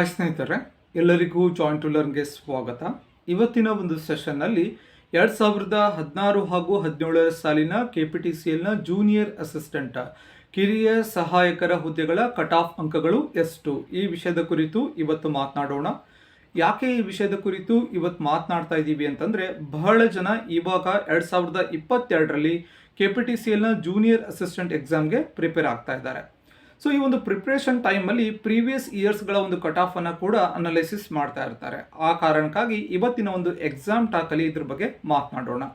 Hi ಸ್ನೇಹಿತರೆ, ಎಲ್ಲರಿಗೂ joint to ಲರ್ನ್ಗೆ ಸ್ವಾಗತ. ಇವತ್ತಿನ ಒಂದು ಸೆಷನ್ನಲ್ಲಿ 2016 ಹಾಗೂ 17 ಸಾಲಿನ KPTCLನ ಜೂನಿಯರ್ ಅಸಿಸ್ಟೆಂಟ್ ಕಿರಿಯ ಸಹಾಯಕರ ಹುದ್ದೆಗಳ ಕಟ್ ಆಫ್ ಅಂಕಗಳು ಎಷ್ಟು, ಈ ವಿಷಯದ ಕುರಿತು ಇವತ್ತು ಮಾತನಾಡೋಣ. ಯಾಕೆ ಈ ವಿಷಯದ ಕುರಿತು ಇವತ್ತು ಮಾತನಾಡ್ತಾ ಇದ್ದೀವಿ ಅಂತಂದರೆ, ಬಹಳ ಜನ ಇವಾಗ 2022ರಲ್ಲಿ KPTCLನ ಜೂನಿಯರ್ ಅಸಿಸ್ಟೆಂಟ್ ಎಕ್ಸಾಮ್ಗೆ ಪ್ರಿಪೇರ್ ಆಗ್ತಾ ಇದ್ದಾರೆ. ಸೊ ಈ ಒಂದು ಪ್ರಿಪ್ರೇಷನ್ ಟೈಮಲ್ಲಿ ಪ್ರೀವಿಯಸ್ ಇಯರ್ಸ್ಗಳ ಒಂದು ಕಟ್ ಆಫನ್ನು ಕೂಡ ಅನಾಲಿಸಿಸ್ ಮಾಡ್ತಾ ಇರ್ತಾರೆ. ಆ ಕಾರಣಕ್ಕಾಗಿ ಇವತ್ತಿನ ಒಂದು ಎಕ್ಸಾಮ್ ಟಾಕಲ್ಲಿ ಇದ್ರ ಬಗ್ಗೆ ಮಾತನಾಡೋಣ.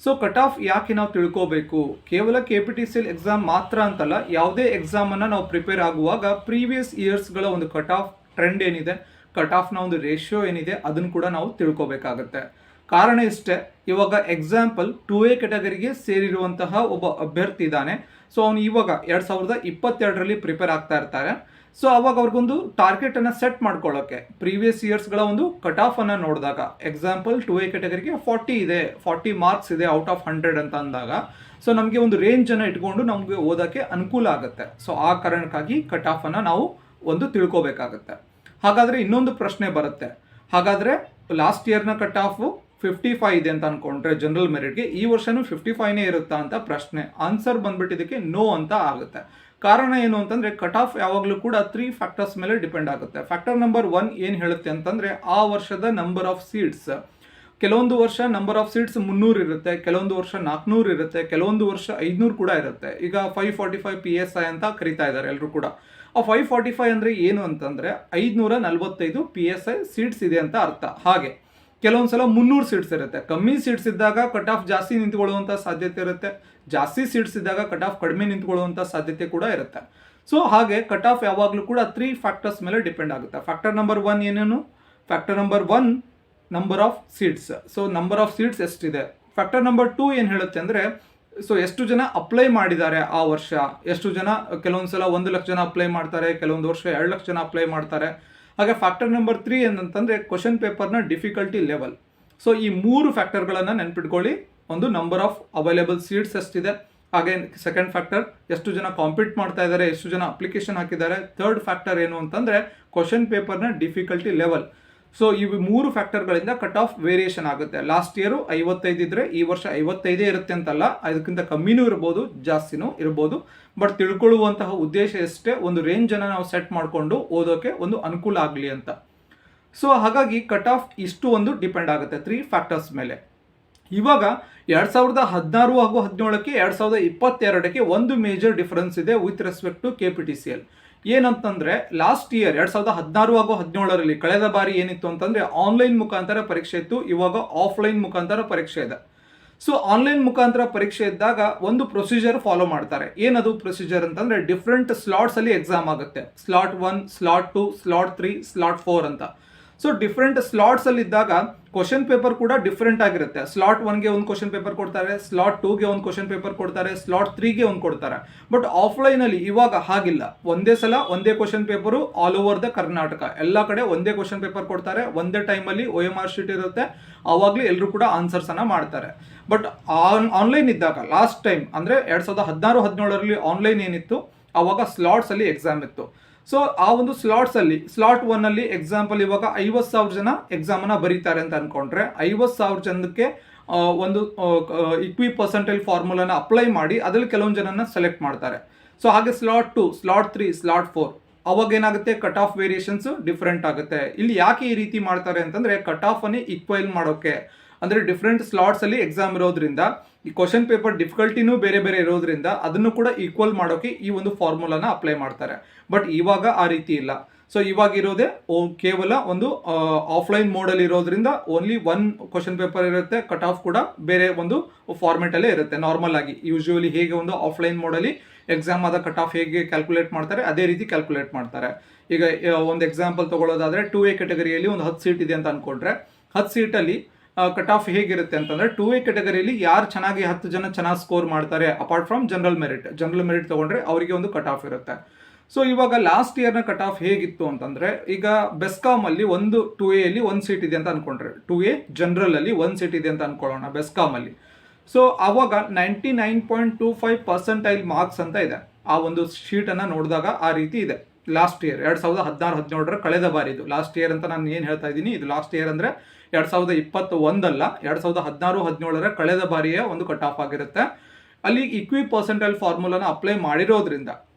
ಸೊ ಕಟ್ ಆಫ್ ಯಾಕೆ ನಾವು ತಿಳ್ಕೋಬೇಕು, ಕೇವಲ KPTCL ಎಕ್ಸಾಮ್ ಮಾತ್ರ ಅಂತಲ್ಲ, ಯಾವುದೇ ಎಕ್ಸಾಮನ್ನು ನಾವು ಪ್ರಿಪೇರ್ ಆಗುವಾಗ ಪ್ರೀವಿಯಸ್ ಇಯರ್ಸ್ಗಳ ಒಂದು ಕಟ್ ಆಫ್ ಟ್ರೆಂಡ್ ಏನಿದೆ, ಕಟ್ ಆಫ್ನ ಒಂದು ರೇಷಿಯೋ ಏನಿದೆ, ಅದನ್ನು ಕೂಡ ನಾವು ತಿಳ್ಕೋಬೇಕಾಗತ್ತೆ. ಕಾರಣ ಇಷ್ಟೇ, ಇವಾಗ ಎಕ್ಸಾಂಪಲ್ 2A ಕ್ಯಾಟಗರಿಗೆ ಸೇರಿರುವಂತಹ ಒಬ್ಬ ಅಭ್ಯರ್ಥಿ ಇದ್ದಾನೆ. ಸೊ ಅವನು ಇವಾಗ 2022ರಲ್ಲಿ ಪ್ರಿಪೇರ್ ಆಗ್ತಾ ಇರ್ತಾರೆ. ಸೊ ಅವಾಗ ಅವ್ರಿಗೊಂದು ಟಾರ್ಗೆಟನ್ನು ಸೆಟ್ ಮಾಡ್ಕೊಳ್ಳೋಕ್ಕೆ ಪ್ರೀವಿಯಸ್ ಇಯರ್ಸ್ಗಳ ಒಂದು ಕಟ್ ಆಫನ್ನು ನೋಡಿದಾಗ, ಎಕ್ಸಾಂಪಲ್ 2A ಕ್ಯಾಟಗರಿಗೆ 40 ಇದೆ, 40 ಮಾರ್ಕ್ಸ್ ಇದೆ ಔಟ್ ಆಫ್ 100 ಅಂತ ಅಂದಾಗ, ಸೊ ನಮಗೆ ಒಂದು ರೇಂಜನ್ನು ಇಟ್ಕೊಂಡು ನಮಗೆ ಓದೋಕ್ಕೆ ಅನುಕೂಲ ಆಗುತ್ತೆ. ಸೊ ಆ ಕಾರಣಕ್ಕಾಗಿ ಕಟ್ ಆಫನ್ನು ನಾವು ಒಂದು ತಿಳ್ಕೋಬೇಕಾಗತ್ತೆ. ಹಾಗಾದರೆ ಇನ್ನೊಂದು ಪ್ರಶ್ನೆ ಬರುತ್ತೆ, ಹಾಗಾದರೆ ಲಾಸ್ಟ್ ಇಯರ್ನ ಕಟ್ ಆಫು 55 ಇದೆ ಅಂತ ಅನ್ಕೊಂಡ್ರೆ ಜನರಲ್ ಮೆರಿಟ್ಗೆ, ಈ ವರ್ಷನೂ 55ನೇ ಇರುತ್ತಾ ಅಂತ ಪ್ರಶ್ನೆ. ಆನ್ಸರ್ ಬಂದ್ಬಿಟ್ಟಿದ್ದಕ್ಕೆ ನೋ ಅಂತ ಆಗುತ್ತೆ. ಕಾರಣ ಏನು ಅಂತಂದರೆ, ಕಟ್ ಆಫ್ ಯಾವಾಗಲೂ ಕೂಡ 3 ಫ್ಯಾಕ್ಟರ್ಸ್ ಮೇಲೆ ಡಿಪೆಂಡ್ ಆಗುತ್ತೆ. ಫ್ಯಾಕ್ಟರ್ ನಂಬರ್ 1 ಏನು ಹೇಳುತ್ತೆ ಅಂತಂದರೆ, ಆ ವರ್ಷದ ನಂಬರ್ ಆಫ್ ಸೀಟ್ಸ್. ಕೆಲವೊಂದು ವರ್ಷ ನಂಬರ್ ಆಫ್ ಸೀಟ್ಸ್ 300 ಇರುತ್ತೆ, ಕೆಲವೊಂದು ವರ್ಷ 400 ಇರುತ್ತೆ, ಕೆಲವೊಂದು ವರ್ಷ 500 ಕೂಡ ಇರುತ್ತೆ. ಈಗ 545 PSI ಅಂತ ಕರಿತಾ ಇದ್ದಾರೆ ಎಲ್ಲರೂ ಕೂಡ. ಆ 545 ಅಂದರೆ ಏನು ಅಂತಂದರೆ 545 PSI ಸೀಟ್ಸ್ ಇದೆ ಅಂತ ಅರ್ಥ. ಹಾಗೆ ಕೆಲವೊಂದು ಸಲ 300 ಸೀಟ್ಸ್ ಇರುತ್ತೆ. ಕಮ್ಮಿ ಸೀಟ್ಸ್ ಇದ್ದಾಗ ಕಟ್ ಆಫ್ ಜಾಸ್ತಿ ನಿಂತ್ಕೊಳ್ಳುವಂಥ ಸಾಧ್ಯತೆ ಇರುತ್ತೆ, ಜಾಸ್ತಿ ಸೀಟ್ಸ್ ಇದ್ದಾಗ ಕಟ್ ಆಫ್ ಕಡಿಮೆ ನಿಂತ್ಕೊಳ್ಳುವಂಥ ಸಾಧ್ಯತೆ ಕೂಡ ಇರುತ್ತೆ. ಸೊ ಹಾಗೆ ಕಟ್ ಆಫ್ ಯಾವಾಗಲೂ ಕೂಡ 3 ಫ್ಯಾಕ್ಟರ್ಸ್ ಮೇಲೆ ಡಿಪೆಂಡ್ ಆಗುತ್ತೆ. ಫ್ಯಾಕ್ಟರ್ ನಂಬರ್ 1 ಏನೇನು? Factor number 1 number of seats. So number of seats ಎಷ್ಟಿದೆ. ಫ್ಯಾಕ್ಟರ್ ನಂಬರ್ 2 ಏನು ಹೇಳುತ್ತೆ ಅಂದರೆ, ಸೊ ಎಷ್ಟು ಜನ ಅಪ್ಲೈ ಮಾಡಿದ್ದಾರೆ ಆ ವರ್ಷ, ಎಷ್ಟು ಜನ, ಕೆಲವೊಂದು ಸಲ 1 ಲಕ್ಷ ಜನ ಅಪ್ಲೈ ಮಾಡ್ತಾರೆ, ಕೆಲವೊಂದು ವರ್ಷ 2 ಲಕ್ಷ ಜನ ಅಪ್ಲೈ ಮಾಡ್ತಾರೆ. ಹಾಗೆ ಫ್ಯಾಕ್ಟರ್ ನಂಬರ್ 3 ಏನಂತಂದರೆ ಕ್ವಶನ್ ಪೇಪರ್ನ ಡಿಫಿಕಲ್ಟಿ ಲೆವೆಲ್. ಸೊ ಈ 3 ಫ್ಯಾಕ್ಟರ್ಗಳನ್ನು ನೆನ್ಪಿಟ್ಕೊಳ್ಳಿ. ಒಂದು ನಂಬರ್ ಆಫ್ ಅವೈಲೇಬಲ್ ಸೀಟ್ಸ್ ಎಷ್ಟಿದೆ, ಹಾಗೆ ಸೆಕೆಂಡ್ ಫ್ಯಾಕ್ಟರ್ ಎಷ್ಟು ಜನ ಕಾಂಪೀಟ್ ಮಾಡ್ತಾ ಇದ್ದಾರೆ, ಎಷ್ಟು ಜನ ಅಪ್ಲಿಕೇಶನ್ ಹಾಕಿದ್ದಾರೆ. ಥರ್ಡ್ ಫ್ಯಾಕ್ಟರ್ ಏನು ಅಂತಂದರೆ ಕ್ವಶನ್ ಪೇಪರ್ನ ಡಿಫಿಕಲ್ಟಿ ಲೆವೆಲ್. ಸೊ ಇವು 3 ಫ್ಯಾಕ್ಟರ್ಗಳಿಂದ ಕಟ್ ಆಫ್ ವೇರಿಯೇಷನ್ ಆಗುತ್ತೆ. ಲಾಸ್ಟ್ ಇಯರು 55 ಇದ್ದರೆ ಈ ವರ್ಷ 55 ಇರುತ್ತೆ ಅಂತಲ್ಲ, ಅದಕ್ಕಿಂತ ಕಮ್ಮಿನೂ ಇರ್ಬೋದು, ಜಾಸ್ತಿನೂ ಇರ್ಬೋದು. ಬಟ್ ತಿಳ್ಕೊಳ್ಳುವಂತಹ ಉದ್ದೇಶ ಎಷ್ಟೇ, ಒಂದು ರೇಂಜನ್ನು ನಾವು ಸೆಟ್ ಮಾಡಿಕೊಂಡು ಓದೋಕ್ಕೆ ಒಂದು ಅನುಕೂಲ ಆಗಲಿ ಅಂತ. ಸೊ ಹಾಗಾಗಿ ಕಟ್ ಆಫ್ ಇಷ್ಟು ಒಂದು ಡಿಪೆಂಡ್ ಆಗುತ್ತೆ 3 ಫ್ಯಾಕ್ಟರ್ಸ್ ಮೇಲೆ. ಇವಾಗ 2016 ಹಾಗೂ 17ಕ್ಕೆ 2022ಕ್ಕೆ ಒಂದು ಮೇಜರ್ ಡಿಫರೆನ್ಸ್ ಇದೆ ವಿತ್ ರೆಸ್ಪೆಕ್ಟ್ ಟು KPTCL. ಏನಂತಂದರೆ, ಲಾಸ್ಟ್ ಇಯರ್ 2016 ಹಾಗೂ 17ರಲ್ಲಿ ಕಳೆದ ಬಾರಿ ಏನಿತ್ತು ಅಂತಂದರೆ ಆನ್ಲೈನ್ ಮುಖಾಂತರ ಪರೀಕ್ಷೆ ಇತ್ತು, ಇವಾಗ ಆಫ್ಲೈನ್ ಮುಖಾಂತರ ಪರೀಕ್ಷೆ ಇದೆ. ಸೊ ಆನ್ಲೈನ್ ಮುಖಾಂತರ ಪರೀಕ್ಷೆ ಇದ್ದಾಗ ಒಂದು ಪ್ರೊಸೀಜರ್ ಫಾಲೋ ಮಾಡ್ತಾರೆ. ಏನದು ಪ್ರೊಸೀಜರ್ ಅಂತಂದರೆ, ಡಿಫ್ರೆಂಟ್ ಸ್ಲಾಟ್ಸಲ್ಲಿ ಎಕ್ಸಾಮ್ ಆಗುತ್ತೆ. ಸ್ಲಾಟ್ 1, ಸ್ಲಾಟ್ 2, ಸ್ಲಾಟ್ 3, ಸ್ಲಾಟ್ 4 ಅಂತ. ಸೊ ಡಿಫ್ರೆಂಟ್ ಸ್ಲಾಟ್ಸಲ್ಲಿ ಇದ್ದಾಗ ಕ್ವಶನ್ ಪೇಪರ್ ಕೂಡ ಡಿಫ್ರೆಂಟ್ ಆಗಿರುತ್ತೆ. ಸ್ಲಾಟ್ 1ಗೆ ಒಂದು ಕ್ವಶನ್ ಪೇಪರ್ ಕೊಡ್ತಾರೆ, ಸ್ಲಾಟ್ 2ಗೆ ಒಂದು ಕ್ವಶನ್ ಪೇಪರ್ ಕೊಡ್ತಾರೆ, ಸ್ಲಾಟ್ 3ಗೆ ಒಂದು ಕೊಡ್ತಾರೆ. ಬಟ್ ಆಫ್ಲೈನಲ್ಲಿ ಇವಾಗ ಹಾಗಿಲ್ಲ. ಒಂದೇ ಸಲ ಒಂದೇ question paper all over the Karnataka ಎಲ್ಲ ಕಡೆ ಒಂದೇ ಕ್ವಶನ್ ಪೇಪರ್ ಕೊಡ್ತಾರೆ. ಒಂದೇ ಟೈಮಲ್ಲಿ OMR ಶೀಟ್ ಇರುತ್ತೆ, ಆವಾಗಲೇ ಎಲ್ಲರೂ ಕೂಡ ಆನ್ಸರ್ಸನ್ನು ಮಾಡ್ತಾರೆ. ಬಟ್ ಆನ್ಲೈನ್ ಇದ್ದಾಗ ಲಾಸ್ಟ್ ಟೈಮ್ ಅಂದರೆ 2016-17ರಲ್ಲಿ ಆನ್ಲೈನ್ ಏನಿತ್ತು, ಆವಾಗ ಸ್ಲಾಟ್ಸಲ್ಲಿ ಎಕ್ಸಾಮ್ ಇತ್ತು. ಸೊ ಆ ಒಂದು ಸ್ಲಾಟ್ಸಲ್ಲಿ ಸ್ಲಾಟ್ 1ಅಲ್ಲಿ ಎಕ್ಸಾಂಪಲ್ ಇವಾಗ 50,000 ಜನ ಎಕ್ಸಾಮನ್ನು ಬರೀತಾರೆ ಅಂತ ಅಂದ್ಕೊಂಡ್ರೆ, 50,000 ಜನಕ್ಕೆ ಒಂದು ಇಕ್ವಿ ಪರ್ಸೆಂಟೇಜ್ ಫಾರ್ಮುಲಾನ ಅಪ್ಲೈ ಮಾಡಿ ಅದರಲ್ಲಿ ಕೆಲವೊಂದು ಜನನ ಸೆಲೆಕ್ಟ್ ಮಾಡ್ತಾರೆ. ಸೊ ಹಾಗೆ ಸ್ಲಾಟ್ 2, ಸ್ಲಾಟ್ 3, ಸ್ಲಾಟ್ 4 ಅವಾಗ ಏನಾಗುತ್ತೆ, ಕಟ್ ಆಫ್ ವೇರಿಯೇಷನ್ಸು ಡಿಫ್ರೆಂಟ್ ಆಗುತ್ತೆ. ಇಲ್ಲಿ ಯಾಕೆ ಈ ರೀತಿ ಮಾಡ್ತಾರೆ ಅಂತಂದರೆ, ಕಟ್ ಆಫನ್ನು ಈಕ್ವಲ್ ಮಾಡೋಕ್ಕೆ. ಅಂದರೆ ಡಿಫ್ರೆಂಟ್ ಸ್ಲಾಟ್ಸಲ್ಲಿ ಎಕ್ಸಾಮ್ ಇರೋದ್ರಿಂದ ಈ ಕ್ವಶನ್ ಪೇಪರ್ ಡಿಫಿಕಲ್ಟಿನೂ ಬೇರೆ ಬೇರೆ ಇರೋದ್ರಿಂದ ಅದನ್ನು ಕೂಡ ಈಕ್ವಲ್ ಮಾಡೋಕ್ಕೆ ಈ ಒಂದು ಫಾರ್ಮುಲಾನ ಅಪ್ಲೈ ಮಾಡ್ತಾರೆ. ಬಟ್ ಇವಾಗ ಆ ರೀತಿ ಇಲ್ಲ. ಸೊ ಇವಾಗ ಇರೋದೇ ಕೇವಲ ಒಂದು ಆಫ್ಲೈನ್ ಮೋಡಲ್ಲಿ ಇರೋದ್ರಿಂದ ಓನ್ಲಿ 1 ಕ್ವಶನ್ ಪೇಪರ್ ಇರುತ್ತೆ, ಕಟ್ ಆಫ್ ಕೂಡ ಬೇರೆ ಒಂದು ಫಾರ್ಮೆಟಲ್ಲೇ ಇರುತ್ತೆ. ನಾರ್ಮಲ್ ಆಗಿ ಯೂಶುವಲಿ ಹೇಗೆ ಒಂದು ಆಫ್ಲೈನ್ ಮೋಡಲ್ಲಿ ಎಕ್ಸಾಮ್ ಆದ ಕಟ್ ಆಫ್ ಹೇಗೆ ಕ್ಯಾಲ್ಕುಲೇಟ್ ಮಾಡ್ತಾರೆ, ಅದೇ ರೀತಿ ಕ್ಯಾಲ್ಕುಲೇಟ್ ಮಾಡ್ತಾರೆ. ಈಗ ಒಂದು ಎಕ್ಸಾಂಪಲ್ ತೊಗೊಳ್ಳೋದಾದರೆ 2A ಕ್ಯಾಟಗರಿಯಲ್ಲಿ ಒಂದು 10 ಸೀಟ್ ಇದೆ ಅಂತ ಅಂದ್ಕೊಂಡ್ರೆ, 10 ಸೀಟಲ್ಲಿ ಕಟ್ ಆಫ್ ಹೇಗಿರುತ್ತೆ ಅಂತಂದರೆ, 2A ಕ್ಯಾಟಗರಿಯಲ್ಲಿ ಯಾರು ಚೆನ್ನಾಗಿ 10 ಜನ ಚೆನ್ನಾಗಿ ಸ್ಕೋರ್ ಮಾಡ್ತಾರೆ, ಅಪಾರ್ಟ್ ಫ್ರಮ್ ಜನರಲ್ ಮೆರಿಟ್ ತೊಗೊಂಡ್ರೆ ಅವರಿಗೆ ಒಂದು ಕಟ್ ಆಫ್ ಇರುತ್ತೆ. ಸೊ ಇವಾಗ ಲಾಸ್ಟ್ ಇಯರ್ನ ಕಟ್ ಆಫ್ ಹೇಗಿತ್ತು ಅಂತಂದರೆ, ಈಗ ಬೆಸ್ಕಾಮಲ್ಲಿ ಒಂದು 2Aಯಲ್ಲಿ 1 ಸೀಟ್ ಇದೆ ಅಂತ ಅಂದ್ಕೊಂಡ್ರೆ, 2A ಜನರಲಲ್ಲಿ 1 ಸೀಟ್ ಇದೆ ಅಂತ ಅಂದ್ಕೊಳ್ಳೋಣ ಬೆಸ್ಕಾಮಲ್ಲಿ. ಸೊ ಆವಾಗ 99.25% ಮಾರ್ಕ್ಸ್ ಅಂತ ಇದೆ. ಆ ಒಂದು ಶೀಟನ್ನು ನೋಡಿದಾಗ ಆ ರೀತಿ ಇದೆ. ಲಾಸ್ಟ್ ಇಯರ್ 2016-17 ಕಳೆದ ಬಾರಿ ಇದು ಲಾಸ್ಟ್ ಇಯರ್ ಅಂತ ನಾನು ಏನು ಹೇಳ್ತಾ ಇದ್ದೀನಿ, ಇದು ಲಾಸ್ಟ್ ಇಯರ್ ಅಂದರೆ 2021 ಅಲ್ಲ, 2016-17 ಕಳೆದ ಬಾರಿಯ ಒಂದು ಕಟ್ ಆಫ್ ಆಗಿರುತ್ತೆ. ಅಲ್ಲಿ ಇಕ್ವಿ ಪರ್ಸೆಂಟೈಲ್ ಫಾರ್ಮುಲಾನ ಅಪ್ಲೈ ಮಾಡಿರೋದ್ರಿಂದ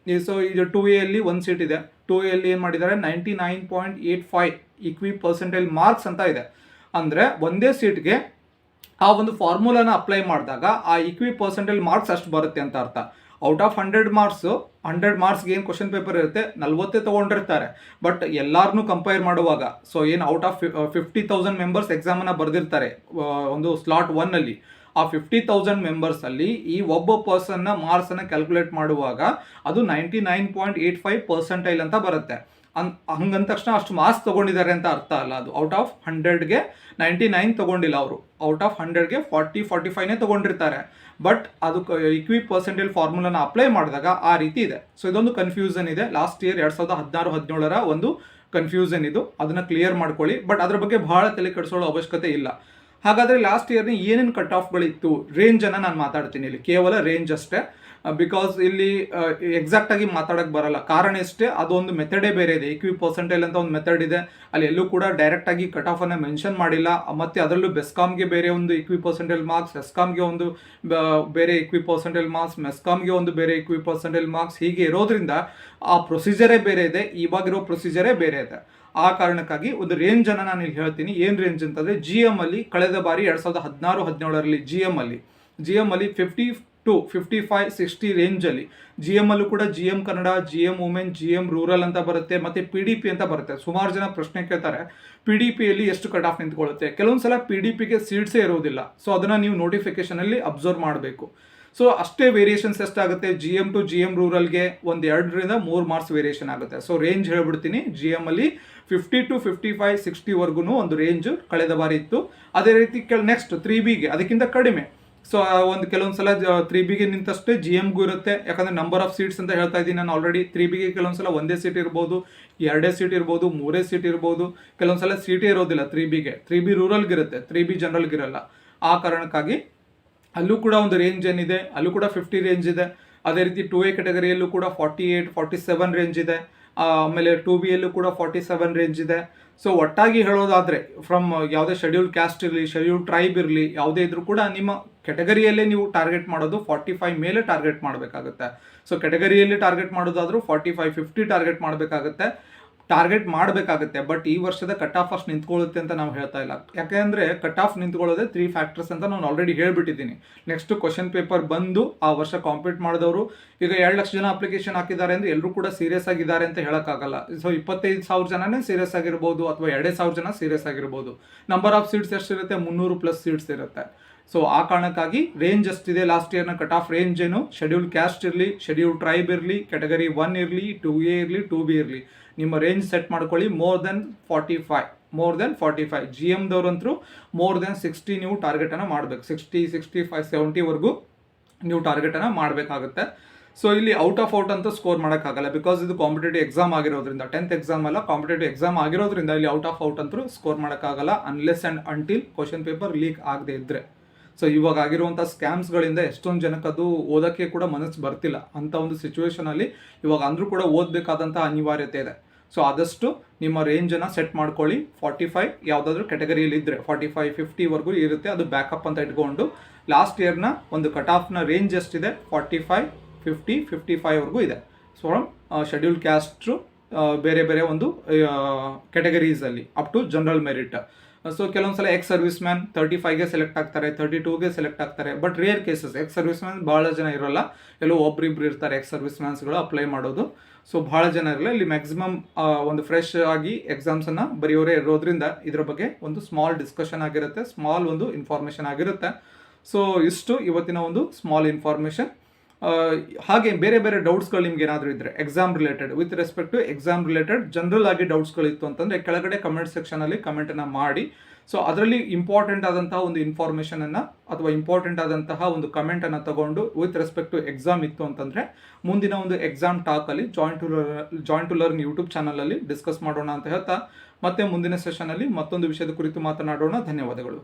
ಸೊ ಇದು 2A ಅಲ್ಲಿ ಒಂದು ಸೀಟ್ ಇದೆ. 2A ಅಲ್ಲಿ ಏನು ಮಾಡಿದ್ದಾರೆ 99.85 ಇಕ್ವಿ ಪರ್ಸೆಂಟೈಲ್ ಮಾರ್ಕ್ಸ್ ಅಂತ ಇದೆ. ಅಂದರೆ ಒಂದೇ ಸೀಟ್ಗೆ ಆ ಒಂದು ಫಾರ್ಮುಲಾನ ಅಪ್ಲೈ ಮಾಡಿದಾಗ ಆ ಇಕ್ವಿ ಪರ್ಸೆಂಟೈಲ್ ಮಾರ್ಕ್ಸ್ ಅಷ್ಟು ಬರುತ್ತೆ ಅಂತ ಅರ್ಥ. ಔಟ್ ಆಫ್ 100 ಮಾರ್ಕ್ಸ್ಗೆ ಏನು ಕ್ವಶನ್ ಪೇಪರ್ ಇರುತ್ತೆ 40 ತೊಗೊಂಡಿರ್ತಾರೆ. ಬಟ್ ಎಲ್ಲರನ್ನೂ ಕಂಪೇರ್ ಮಾಡುವಾಗ ಸೊ ಏನು ಔಟ್ ಆಫ್ 50,000 ಮೆಂಬರ್ಸ್ ಎಕ್ಸಾಮನ್ನು ಬರೆದಿರ್ತಾರೆ ಒಂದು ಸ್ಲಾಟ್ 1 ಅಲ್ಲಿ. ಆ 50,000 ಮೆಂಬರ್ಸಲ್ಲಿ ಈ ಒಬ್ಬ ಪರ್ಸನ್ನ ಮಾರ್ಕ್ಸನ್ನು ಕ್ಯಾಲ್ಕುಲೇಟ್ ಮಾಡುವಾಗ ಅದು 99.85% ಅಂತ ಬರುತ್ತೆ. ಹಂಗಂದ ತಕ್ಷಣ ಅಷ್ಟು ಮಾರ್ಕ್ಸ್ ತೊಗೊಂಡಿದ್ದಾರೆ ಅಂತ ಅರ್ಥ ಅಲ್ಲ. ಅದು ಔಟ್ ಆಫ್ 100ಗೆ 99 ತೊಗೊಂಡಿಲ್ಲ ಅವರು, ಔಟ್ ಆಫ್ 100ಗೆ 40-45ನೇ ತೊಗೊಂಡಿರ್ತಾರೆ. ಬಟ್ ಅದು ಇಕ್ವಿ ಪರ್ಸೆಂಟೈಲ್ ಫಾರ್ಮುಲಾನ ಅಪ್ಲೈ ಮಾಡಿದಾಗ ಆ ರೀತಿ ಇದೆ. ಸೊ ಇದೊಂದು ಕನ್ಫ್ಯೂಷನ್ ಇದೆ. ಲಾಸ್ಟ್ ಇಯರ್ 2016-17 ಒಂದು ಕನ್ಫ್ಯೂಷನ್ ಇದು, ಅದನ್ನು ಕ್ಲಿಯರ್ ಮಾಡ್ಕೊಳ್ಳಿ. ಬಟ್ ಅದ್ರ ಬಗ್ಗೆ ಬಹಳ ತಲೆ ಕೆಡಿಸೋಳ್ಳೋ ಅವಶ್ಯಕತೆ ಇಲ್ಲ. ಹಾಗಾದರೆ ಲಾಸ್ಟ್ ಇಯರ್ನ ಏನೇನು ಕಟ್ ಆಫ್ಗಳಿತ್ತು, ರೇಂಜನ್ನು ನಾನು ಮಾತಾಡ್ತೀನಿ ಇಲ್ಲಿ, ಕೇವಲ ರೇಂಜ್ ಅಷ್ಟೇ. ಬಿಕಾಸ್ ಇಲ್ಲಿ ಎಕ್ಸಾಕ್ಟಾಗಿ ಮಾತಾಡೋಕ್ಕೆ ಬರಲ್ಲ. ಕಾರಣ ಇಷ್ಟೇ, ಅದೊಂದು ಮೆಥಡೇ ಬೇರೆ ಇದೆ. ಇಕ್ವಿ ಪರ್ಸೆಂಟೈಲ್ ಅಂತ ಒಂದು ಮೆಥಡ್ ಇದೆ, ಅಲ್ಲಿ ಎಲ್ಲೂ ಕೂಡ ಡೈರೆಕ್ಟಾಗಿ ಕಟ್ ಆಫನ್ನು ಮೆನ್ಷನ್ ಮಾಡಿಲ್ಲ. ಮತ್ತು ಅದರಲ್ಲೂ ಬೆಸ್ಕಾಮ್ಗೆ ಬೇರೆ ಒಂದು ಇಕ್ವಿ ಪರ್ಸೆಂಟೈಲ್ ಮಾರ್ಕ್ಸ್, ಎಸ್ಕಾಮ್ಗೆ ಒಂದು ಬೇರೆ ಇಕ್ವಿ ಪರ್ಸೆಂಟೈಲ್ ಮಾರ್ಕ್ಸ್, ಮೆಸ್ಕಾಮ್ಗೆ ಒಂದು ಬೇರೆ ಇಕ್ವಿ ಪರ್ಸೆಂಟೈಲ್ ಮಾರ್ಕ್ಸ್, ಹೀಗೆ ಇರೋದ್ರಿಂದ ಆ ಪ್ರೊಸೀಜರೇ ಬೇರೆ ಇದೆ, ಇವಾಗಿರೋ ಪ್ರೊಸೀಜರೇ ಬೇರೆ ಇದೆ. ಆ ಕಾರಣಕ್ಕಾಗಿ ಒಂದು ರೇಂಜನ್ನು ನಾನು ಇಲ್ಲಿ ಹೇಳ್ತೀನಿ. ಏನು ರೇಂಜ್ ಅಂತಂದರೆ GM ಅಲ್ಲಿ ಕಳೆದ ಬಾರಿ 2016-17 GM ಅಲ್ಲಿ 50 to 55-60 ರೇಂಜಲ್ಲಿ GM ಅಲ್ಲೂ ಕೂಡ GM Kannada, GM women, GM rural ಅಂತ ಬರುತ್ತೆ, ಮತ್ತು PDP ಅಂತ ಬರುತ್ತೆ. ಸುಮಾರು ಜನ ಪ್ರಶ್ನೆ ಕೇಳ್ತಾರೆ PDPಯಲ್ಲಿ ಎಷ್ಟು ಕಟ್ ಆಫ್ ನಿಂತ್ಕೊಳ್ಳುತ್ತೆ. ಕೆಲವೊಂದು ಸಲ PDPಗೆ ಸೀಟ್ಸೇ ಇರೋದಿಲ್ಲ. ಸೊ ಅದನ್ನು ನೀವು ನೋಟಿಫಿಕೇಷನಲ್ಲಿ ಅಬ್ಸರ್ವ್ ಮಾಡಬೇಕು. ಸೊ ಅಷ್ಟೇ ವೇರಿಯೇಷನ್ಸ್ ಎಷ್ಟಾಗುತ್ತೆ, GM to GM ರೂರಲ್ಗೆ ಒಂದು 2ರಿಂದ 3 ಮಾರ್ಕ್ಸ್ ವೇರಿಯೇಷನ್ ಆಗುತ್ತೆ. ಸೊ ರೇಂಜ್ ಹೇಳ್ಬಿಡ್ತೀನಿ, GM ಅಲ್ಲಿ 50 to 55-60 ಒಂದು ರೇಂಜು ಕಳೆದ ಬಾರಿ ಇತ್ತು. ಅದೇ ರೀತಿ ನೆಕ್ಸ್ಟ್ 3Bಗೆ ಅದಕ್ಕಿಂತ ಕಡಿಮೆ. ಸೊ ಒಂದು ಕೆಲವೊಂದು ಸಲ 3Bಗೆ ನಿಂತಷ್ಟೇ GMಗೂ ಇರುತ್ತೆ. ಯಾಕಂದರೆ ನಂಬರ್ ಆಫ್ ಸೀಟ್ಸ್ ಅಂತ ಹೇಳ್ತಾ ಇದ್ದೀನಿ ನಾನು ಆಲ್ರೆಡಿ. 3Bಗೆ ಕೆಲವೊಂದು ಸಲ 1 ಸೀಟ್ ಇರ್ಬೋದು, 2 ಸೀಟ್ ಇರ್ಬೋದು, 3 ಸೀಟ್ ಇರ್ಬೋದು. ಕೆಲವೊಂದು ಸಲ ಸೀಟೇ ಇರೋದಿಲ್ಲ 3Bಗೆ. 3B ರೂರಲ್ಗಿರುತ್ತೆ, 3B ಜನರಲ್ಗಿರಲ್ಲ. ಆ ಕಾರಣಕ್ಕಾಗಿ ಅಲ್ಲೂ ಕೂಡ ಒಂದು ರೇಂಜ್ ಏನಿದೆ, ಅಲ್ಲೂ ಕೂಡ 50 ರೇಂಜ್ ಇದೆ. ಅದೇ ರೀತಿ 2A ಕೆಟಗರಿಯಲ್ಲೂ ಕೂಡ 48-47 ರೇಂಜ್ ಇದೆ. ಆಮೇಲೆ 2Bಯಲ್ಲೂ ಕೂಡ 47 ರೇಂಜ್ ಇದೆ. ಸೊ ಒಟ್ಟಾಗಿ ಹೇಳೋದಾದರೆ ಫ್ರಮ್ ಯಾವುದೇ ಶೆಡ್ಯೂಲ್ ಕ್ಯಾಸ್ಟ್ ಇರಲಿ, ಶೆಡ್ಯೂಲ್ ಟ್ರೈಬ್ ಇರಲಿ, ಯಾವುದೇ ಇದ್ರೂ ಕೂಡ ನಿಮ್ಮ ಕೆಟಗರಿಯಲ್ಲೇ ನೀವು ಟಾರ್ಗೆಟ್ ಮಾಡೋದು 45 ಮೇಲೆ ಟಾರ್ಗೆಟ್ ಮಾಡಬೇಕಾಗುತ್ತೆ. ಸೊ ಕೆಟಗರಿಯಲ್ಲಿ ಟಾರ್ಗೆಟ್ ಮಾಡೋದಾದರೂ 45-50 ಟಾರ್ಗೆಟ್ ಮಾಡಬೇಕಾಗುತ್ತೆ. ಬಟ್ ಈ ವರ್ಷದ ಕಟ್ ಆಫ್ ಅಷ್ಟು ನಿಂತ್ಕೊಳ್ಳುತ್ತೆ ಅಂತ ನಾವು ಹೇಳ್ತಾ ಇಲ್ಲ. ಯಾಕೆಂದರೆ ಕಟ್ ಆಫ್ ನಿಂತ್ಕೊಳ್ಳೋದೇ 3 ಫ್ಯಾಕ್ಟರ್ಸ್ ಅಂತ ನಾನು ಆಲ್ರೆಡಿ ಹೇಳ್ಬಿಟ್ಟಿದ್ದೀನಿ. ನೆಕ್ಸ್ಟ್ ಕ್ವಶನ್ ಪೇಪರ್ ಬಂದು ಆ ವರ್ಷ ಕಾಂಪೀಟ್ ಮಾಡಿದವರು ಈಗ 2 ಲಕ್ಷ ಜನ ಅಪ್ಲಿಕೇಶನ್ ಹಾಕಿದ್ದಾರೆ ಅಂದರೆ ಎಲ್ಲರೂ ಕೂಡ ಸೀರಿಯಸ್ ಆಗಿದ್ದಾರೆ ಅಂತ ಹೇಳೋಕ್ಕಾಗಲ್ಲ. ಸೊ 25,000 ಜನನೇ ಸೀರಿಯಸ್ ಆಗಿರ್ಬೋದು, ಅಥವಾ 2,000 ಜನ ಸೀರಿಯಸ್ ಆಗಿರ್ಬೋದು. ನಂಬರ್ ಆಫ್ ಸೀಟ್ಸ್ ಎಷ್ಟಿರುತ್ತೆ, 300+ ಸೀಟ್ಸ್ ಇರುತ್ತೆ. ಸೊ ಆ ಕಾರಣಕ್ಕಾಗಿ ರೇಂಜ್ ಅಷ್ಟಿದೆ. ಲಾಸ್ಟ್ ಇಯರ್ನ ಕಟ್ ಆಫ್ ರೇಂಜ್ ಏನು, ಶೆಡ್ಯೂಲ್ ಕ್ಯಾಸ್ಟ್ ಇರಲಿ, ಶೆಡ್ಯೂಲ್ ಟ್ರೈಬ್ ಇರಲಿ, ಕೆಟಗರಿ 1 ಇರಲಿ, 2A ಇರಲಿ, 2B ಇರಲಿ, ನಿಮ್ಮ ರೇಂಜ್ ಸೆಟ್ ಮಾಡ್ಕೊಳ್ಳಿ. ಮೋರ್ ದೆನ್ 45 GMದವ್ರಂತರೂ ಮೋರ್ ದೆನ್ 60 ನೀವು ಟಾರ್ಗೆಟನ್ನು ಮಾಡಬೇಕು. 60, 65, 70ವರೆಗೂ ನೀವು ಟಾರ್ಗೆಟನ್ನು ಮಾಡಬೇಕಾಗುತ್ತೆ. ಸೊ ಇಲ್ಲಿ ಔಟ್ ಅಂತ ಸ್ಕೋರ್ ಮಾಡೋಕ್ಕಾಗಲ್ಲ. ಬಿಕಾಸ್ ಇದು ಕಾಂಪಿಟೇಟಿವ್ ಎಕ್ಸಾಮ್ ಆಗಿರೋದ್ರಿಂದ, 10th ಎಕ್ಸಾಮ್ ಅಲ್ಲ, ಕಾಂಪಿಟೇಟಿವ್ ಎಕ್ಸಾಮ್ ಆಗಿರೋದ್ರಿಂದ ಇಲ್ಲಿ ಔಟ್ ಅಂತೂ ಸ್ಕೋರ್ ಮಾಡೋಕ್ಕಾಗಲ್ಲ, unless and until question paper leak ಆಗದೆ ಇದ್ದರೆ. ಸೊ ಇವಾಗ ಆಗಿರುವಂಥ ಸ್ಕ್ಯಾಮ್ಸ್ಗಳಿಂದ ಎಷ್ಟೊಂದು ಜನಕ್ಕೆ ಅದು ಓದೋಕ್ಕೆ ಕೂಡ ಮನಸ್ಸು ಬರ್ತಿಲ್ಲ. ಅಂಥ ಒಂದು ಸಿಚುವೇಷನಲ್ಲಿ ಇವಾಗ ಅಂದರೂ ಕೂಡ ಓದಬೇಕಾದಂಥ ಅನಿವಾರ್ಯತೆ ಇದೆ. ಸೊ ಆದಷ್ಟು ನಿಮ್ಮ ರೇಂಜನ್ನು ಸೆಟ್ ಮಾಡ್ಕೊಳ್ಳಿ. 45 ಯಾವುದಾದ್ರೂ ಕೆಟಗರಿಯಲ್ಲಿ ಇದ್ದರೆ 45-50ವರೆಗೂ ಇರುತ್ತೆ. ಅದು ಬ್ಯಾಕಪ್ ಅಂತ ಇಟ್ಕೊಂಡು ಲಾಸ್ಟ್ ಇಯರ್ನ ಒಂದು ಕಟ್ ಆಫ್ನ ರೇಂಜ್ ಎಷ್ಟಿದೆ, 45, 50, 55ವರೆಗೂ ಇದೆ. ಸೊ ಶೆಡ್ಯೂಲ್ ಕ್ಯಾಸ್ಟ್ರು ಬೇರೆ ಬೇರೆ ಒಂದು ಕೆಟಗರೀಸಲ್ಲಿ up to general merit. So ಕೆಲವೊಂದು ಸಲ ಎಕ್ಸ್ ಸರ್ವಿಸ್ ಮ್ಯಾನ್ 35ಗೆ ಸೆಲೆಕ್ಟ್ ಆಗ್ತಾರೆ, 32ಗೆ ಸೆಲೆಕ್ಟ್ ಆಗ್ತಾರೆ. But rare cases, ex service man ಭಾಳ ಜನ ಇರೋಲ್ಲ, ಎಲ್ಲೋ ಒಬ್ರಿಬ್ರು ಇರ್ತಾರೆ ಎಕ್ಸ್ ಸರ್ವಿಸ್ ಮ್ಯಾನ್ಸ್ಗಳು ಅಪ್ಲೈ ಮಾಡೋದು. ಸೊ ಭಾಳ ಜನ ಇರಲ್ಲ. ಇಲ್ಲಿ ಮ್ಯಾಕ್ಸಿಮಮ್ ಒಂದು ಫ್ರೆಶ್ ಆಗಿ ಎಕ್ಸಾಮ್ಸನ್ನು ಬರೆಯೋರೇ ಇರೋದ್ರಿಂದ ಇದ್ರ ಬಗ್ಗೆ ಒಂದು ಸ್ಮಾಲ್ ಡಿಸ್ಕಷನ್ ಆಗಿರುತ್ತೆ, ಸ್ಮಾಲ್ ಒಂದು ಇನ್ಫಾರ್ಮೇಷನ್ ಆಗಿರುತ್ತೆ. ಸೊ ಇಷ್ಟು ಇವತ್ತಿನ ಒಂದು ಸ್ಮಾಲ್ ಇನ್ಫಾರ್ಮೇಷನ್. ಹಾಗೆ ಬೇರೆ ಬೇರೆ ಡೌಟ್ಸ್ಗಳು ನಿಮ್ಗೆ ಏನಾದರೂ ಇದ್ದರೆ exam related, with respect to exam related general ಆಗಿ ಡೌಟ್ಸ್ಗಳಿತ್ತು ಅಂತಂದರೆ ಕೆಳಗಡೆ ಕಮೆಂಟ್ ಸೆಕ್ಷನಲ್ಲಿ ಕಮೆಂಟನ್ನು ಮಾಡಿ. ಸೊ ಅದರಲ್ಲಿ ಇಂಪಾರ್ಟೆಂಟ್ ಆದಂತಹ ಒಂದು ಇನ್ಫಾರ್ಮೇಷನನ್ನು ಅಥವಾ ಇಂಪಾರ್ಟೆಂಟ್ ಆದಂತಹ ಒಂದು ಕಮೆಂಟನ್ನು ತಗೊಂಡು ವಿತ್ ರೆಸ್ಪೆಕ್ಟ್ ಟು ಎಕ್ಸಾಮ್ ಇತ್ತು ಅಂತಂದರೆ ಮುಂದಿನ ಒಂದು ಎಕ್ಸಾಮ್ ಟಾಕಲ್ಲಿ ಜಾಯಿನ್ ಟು ಲರ್ನ್ ಯೂಟ್ಯೂಬ್ ಚಾನಲಲ್ಲಿ ಡಿಸ್ಕಸ್ ಮಾಡೋಣ ಅಂತ ಹೇಳ್ತಾ ಮತ್ತೆ ಮುಂದಿನ ಸೆಷನಲ್ಲಿ ಮತ್ತೊಂದು ವಿಷಯದ ಕುರಿತು ಮಾತನಾಡೋಣ. ಧನ್ಯವಾದಗಳು.